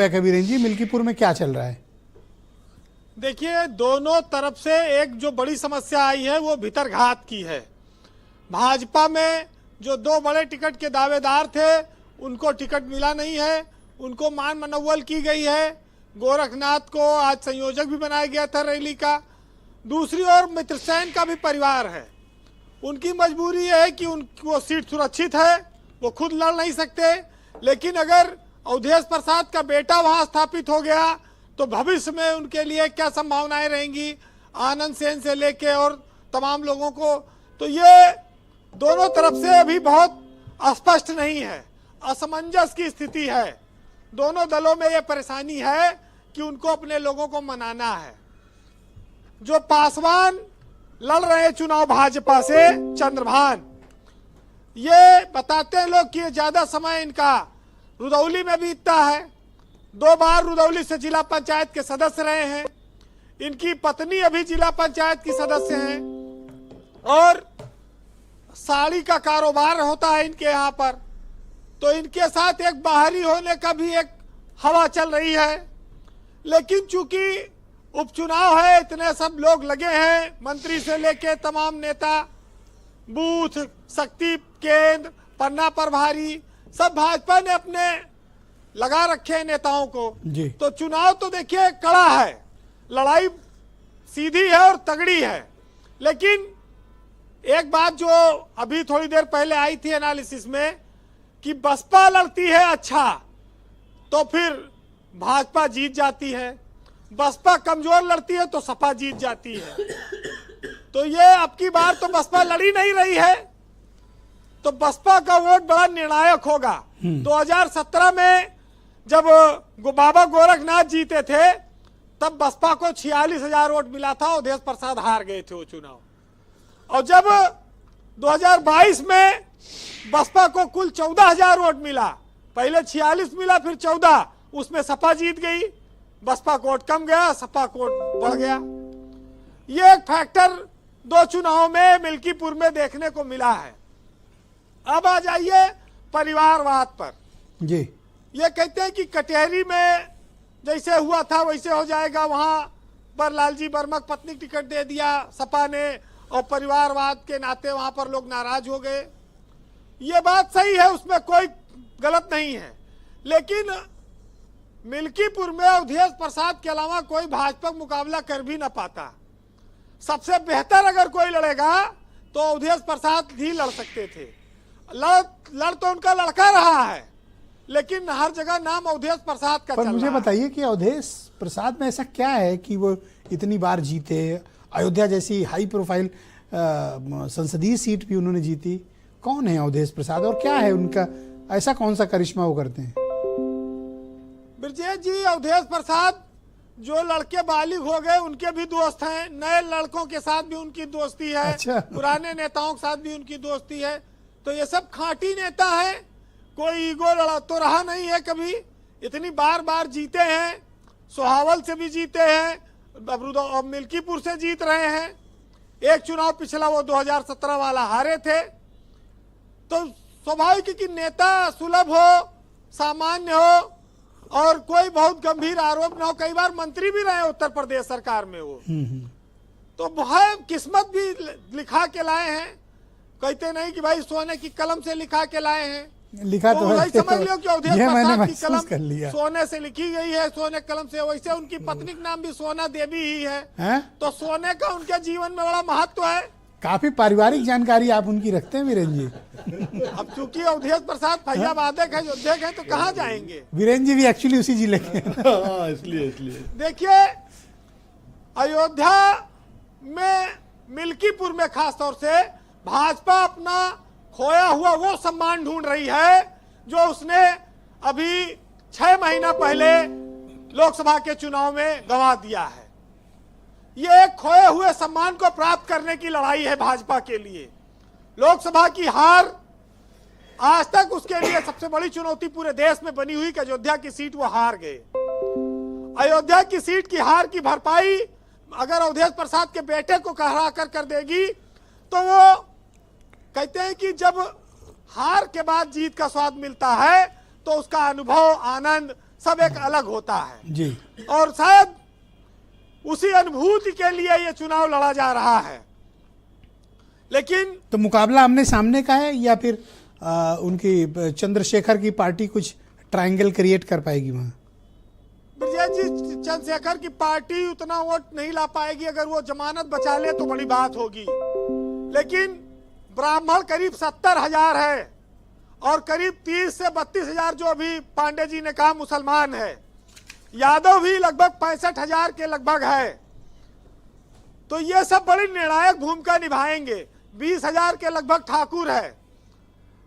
कबीरन जी, मिल्कीपुर में क्या चल रहा है? देखिए, दोनों तरफ से एक जो बड़ी समस्या आई है वो भीतरघात की है। भाजपा में जो दो बड़े टिकट के दावेदार थे उनको टिकट मिला नहीं है, उनको मान मनौवल की गई है। गोरखनाथ को आज संयोजक भी बनाया गया था रैली का। दूसरी ओर मित्रसेन का भी परिवार है, उनकी मजबूरी है कि उनको सीट सुरक्षित है, वो खुद लड़ नहीं सकते। लेकिन अगर अवधेश प्रसाद का बेटा वहां स्थापित हो गया तो भविष्य में उनके लिए क्या संभावनाएं रहेंगी, आनंद सेन से लेके और तमाम लोगों को। तो ये दोनों तरफ से अभी बहुत अस्पष्ट नहीं है, असमंजस की स्थिति है। दोनों दलों में ये परेशानी है कि उनको अपने लोगों को मनाना है। जो पासवान लड़ रहे चुनाव भाजपा से, चंद्रभान, ये बताते हैं लोग कि ज्यादा समय इनका रुदौली में बीतता है। 2 बार रुदौली से जिला पंचायत के सदस्य रहे हैं। इनकी पत्नी अभी जिला पंचायत की सदस्य हैं और साड़ी का कारोबार होता है इनके यहाँ पर। तो इनके साथ एक बाहरी होने का भी एक हवा चल रही है। लेकिन चूंकि उपचुनाव है, इतने सब लोग लगे हैं, मंत्री से लेके तमाम नेता, बूथ, शक्ति केंद्र, पन्ना प्रभारी, सब भाजपा ने अपने लगा रखे हैं नेताओं को। तो चुनाव तो देखिए कड़ा है, लड़ाई सीधी है और तगड़ी है। लेकिन एक बात जो अभी थोड़ी देर पहले आई थी एनालिसिस में कि बसपा लड़ती है अच्छा तो फिर भाजपा जीत जाती है, बसपा कमजोर लड़ती है तो सपा जीत जाती है। तो ये अब की बार तो बसपा लड़ी नहीं रही है, तो बसपा का वोट बड़ा निर्णायक होगा। 2017 में जब बाबा गोरखनाथ जीते थे तब बसपा को 46,000 वोट मिला था, अवधेश प्रसाद हार गए थे वो चुनाव। और जब 2022 में बसपा को कुल 14,000 वोट मिला, पहले 46 मिला फिर 14, उसमें सपा जीत गई, बसपा को वोट कम गया, सपा को वोट बढ़ गया। ये एक फैक्टर 2 चुनाव में मिल्कीपुर में देखने को मिला है। अब आ जाइए परिवारवाद पर जी। ये कहते हैं कि कटिहरी में जैसे हुआ था वैसे हो जाएगा, वहां पर लालजी वर्मा की पत्नी टिकट दे दिया सपा ने और परिवारवाद के नाते वहां पर लोग नाराज हो गए। ये बात सही है, उसमें कोई गलत नहीं है। लेकिन मिल्कीपुर में अवधेश प्रसाद के अलावा कोई भाजपा मुकाबला कर भी ना पाता। सबसे बेहतर अगर कोई लड़ेगा तो अवधेश प्रसाद ही लड़ सकते थे। लड़ तो उनका लड़का रहा है, लेकिन हर जगह नाम अवधेश प्रसाद का चल रहा है। मुझे बताइए कि अवधेश प्रसाद में ऐसा क्या है कि वो इतनी बार जीते, अयोध्या जैसी हाई प्रोफाइल संसदीय सीट भी उन्होंने जीती। कौन है अवधेश प्रसाद और क्या है उनका, ऐसा कौन सा करिश्मा वो करते हैं? ब्रजेश जी, अवधेश प्रसाद जो लड़के बालिग हो गए उनके भी दोस्त हैं, नए लड़कों के साथ भी उनकी दोस्ती है। अच्छा। पुराने नेताओं के साथ भी उनकी दोस्ती है। तो ये सब खांटी नेता है, कोई ईगो लड़ा तो रहा नहीं है कभी। इतनी बार बार जीते हैं, सोहावल से भी जीते हैं, अब मिल्कीपुर से जीत रहे हैं। एक चुनाव पिछला वो 2017 वाला हारे थे। तो स्वाभाविक है कि नेता सुलभ हो, सामान्य हो और कोई बहुत गंभीर आरोप न हो। कई बार मंत्री भी रहे उत्तर प्रदेश सरकार में वो। तो बहुत किस्मत भी लिखा के लाए हैं। कहते नहीं कि भाई सोने की कलम से लिखा के लाए हैं, लिखा तो है। समझ लो कि अवधेश प्रसाद की कलम कर लिया। सोने से लिखी गई है, सोने कलम से। वैसे उनकी पत्नी का नाम भी सोना देवी ही है। तो सोने का उनके जीवन में बड़ा महत्व है। काफी पारिवारिक जानकारी आप उनकी रखते हैं वीरेन जी। अब चूंकि अवधेश प्रसाद फैजाबाद है, योद्धे है, तो कहाँ जाएंगे? वीरेन जी भी एक्चुअली उसी जिले के इसलिए देखिए, अयोध्या में मिल्कीपुर में खासतौर से भाजपा अपना खोया हुआ वो सम्मान ढूंढ रही है जो उसने अभी 6 महीना पहले लोकसभा के चुनाव में गंवा दिया है। ये एक खोए हुए सम्मान को प्राप्त करने की लड़ाई है भाजपा के लिए। लोकसभा की हार आज तक उसके लिए सबसे बड़ी चुनौती पूरे देश में बनी हुई कि अयोध्या की सीट वो हार गए। अयोध्या की सीट की हार की भरपाई अगर अवधेश प्रसाद के बेटे को कहरा कर देगी तो वो कहते हैं कि जब हार के बाद जीत का स्वाद मिलता है तो उसका अनुभव, आनंद सब एक अलग होता है जी। और शायद उसी अनुभूति के लिए ये चुनाव लड़ा जा रहा है। लेकिन तो मुकाबला आमने सामने का है या फिर उनकी चंद्रशेखर की पार्टी कुछ ट्रायंगल क्रिएट कर पाएगी वहां? ब्रजेश जी, चंद्रशेखर की पार्टी उतना वोट नहीं ला पाएगी। अगर वो जमानत बचा ले तो बड़ी बात होगी, लेकिन ब्राह्मण करीब 70,000 है और करीब 30 से 32,000 जो अभी पांडे जी ने कहा मुसलमान है। यादव भी लगभग 65,000 के लगभग है। तो ये सब बड़ी निर्णायक भूमिका निभाएंगे। 20,000 के लगभग ठाकुर है।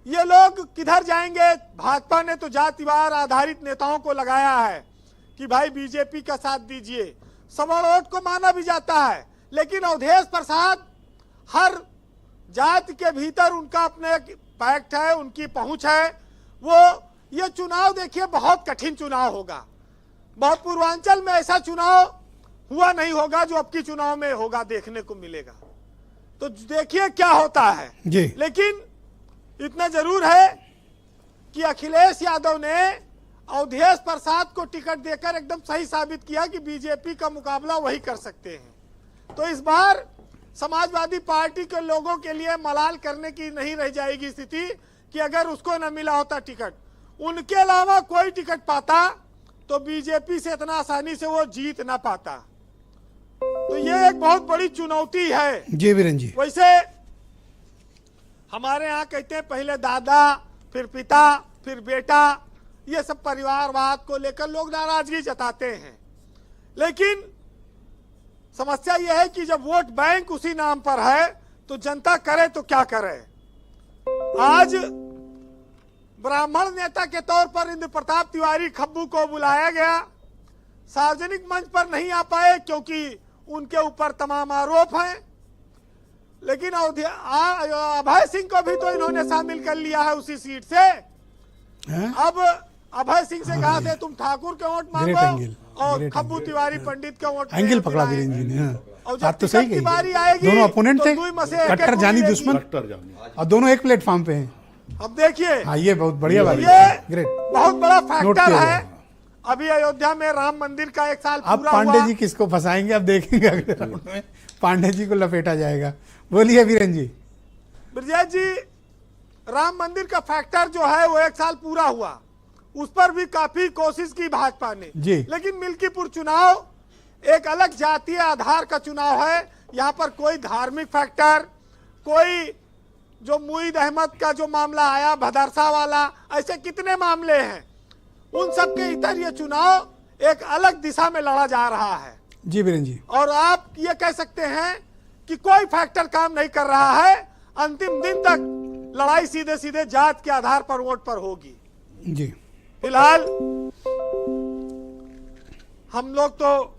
ये लोग किधर जाएंगे? भाजपा ने तो जातिवार आधारित नेताओं को लगाया है कि भाई बीजेपी का साथ दीजिए। सवर्ण वोट को माना भी जाता है, लेकिन अवधेश प्रसाद हर जाति के भीतर उनका अपने पैक्ट है, उनकी पहुंच है। वो ये चुनाव देखिए बहुत कठिन चुनाव होगा। बहुत पूर्वांचल में ऐसा चुनाव हुआ नहीं होगा जो अब की चुनाव में होगा, देखने को मिलेगा। तो देखिए क्या होता है जी। लेकिन इतना जरूर है कि अखिलेश यादव ने अवधेश प्रसाद को टिकट देकर एकदम सही साबित किया कि बीजेपी का मुकाबला वही कर सकते हैं। तो इस बार समाजवादी पार्टी के लोगों के लिए मलाल करने की नहीं रह जाएगी स्थिति कि अगर उसको न मिला होता टिकट, उनके अलावा कोई टिकट पाता तो बीजेपी से इतना आसानी से वो जीत ना पाता। तो ये एक बहुत बड़ी चुनौती है। जी वीरेन जी। वैसे हमारे यहाँ कहते हैं पहले दादा, फिर पिता, फिर बेटा, ये सब परिवारवाद को लेकर लोग नाराजगी जताते हैं। लेकिन समस्या यह है कि जब वोट बैंक उसी नाम पर है तो जनता करे तो क्या करे। आज ब्राह्मण नेता के तौर पर इंद्र प्रताप तिवारी खब्बू को बुलाया गया, सार्वजनिक मंच पर नहीं आ पाए क्योंकि उनके ऊपर तमाम आरोप हैं। लेकिन अभय सिंह को भी तो इन्होंने शामिल कर लिया है उसी सीट से। अब अभय सिंह से कहा थे तुम ठाकुर के वोट मांगो और खब्बू तिवारी पंडित के वोट एंगल पकड़ा वीरेन जी ने। और बात तो सही बारी आएगी, दोनों अपोनेंट थे, कट्टर जानी दुश्मन, और दोनों एक प्लेटफॉर्म पे हैं। अब देखिए, हाँ ये बहुत बढ़िया बात ये है, ग्रेट, बहुत बड़ा फैक्टर है। अभी अयोध्या में राम मंदिर का 1 साल पूरा अब पांडे जी किसको फंसाएंगे अब देखेंगे अगले राउंड में। पांडे जी को लपेटा जाएगा। बोलिए वीरेन जी। ब्रजेश जी, राम मंदिर का फैक्टर जो है वो 1 साल पूरा हुआ, उस पर भी काफी कोशिश की भाजपा ने जी। लेकिन मिल्कीपुर चुनाव एक अलग जातीय आधार का चुनाव है। यहाँ पर कोई धार्मिक फैक्टर, कोई जो मुईद अहमद का जो मामला आया भदरसा वाला, ऐसे कितने मामले हैं, उन सब के इतर ये चुनाव एक अलग दिशा में लड़ा जा रहा है। जी वीरेन जी। और आप ये कह सकते हैं कि कोई फैक्टर काम नहीं कर रहा है। अंतिम दिन तक लड़ाई सीधे सीधे जात के आधार पर वोट पर होगी। जी। फिलहाल हम लोग तो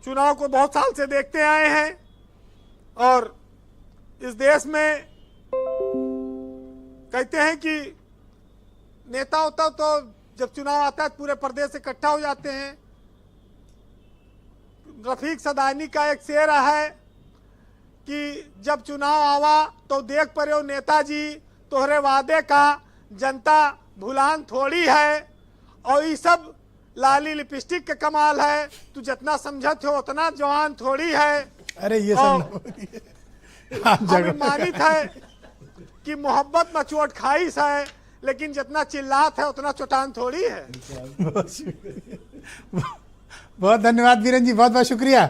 चुनाव को बहुत साल से देखते आए हैं और इस देश में कहते हैं कि नेता होता तो जब चुनाव आता है पूरे प्रदेश से इकट्ठा हो जाते हैं। रफीक सदानी का एक शेर है कि जब चुनाव आवा तो देख पड़े नेताजी तोहरे वादे का जनता भुलान थोड़ी है, और ये सब लाली लिपस्टिक के कमाल है, तू जितना समझत हो उतना जवान थोड़ी है। अरे ये सब मानित है कि मोहब्बत में चोट खाइस है, लेकिन जितना चिल्लात है उतना चोटान थोड़ी है। बहुत धन्यवाद वीरेन जी, बहुत बहुत शुक्रिया।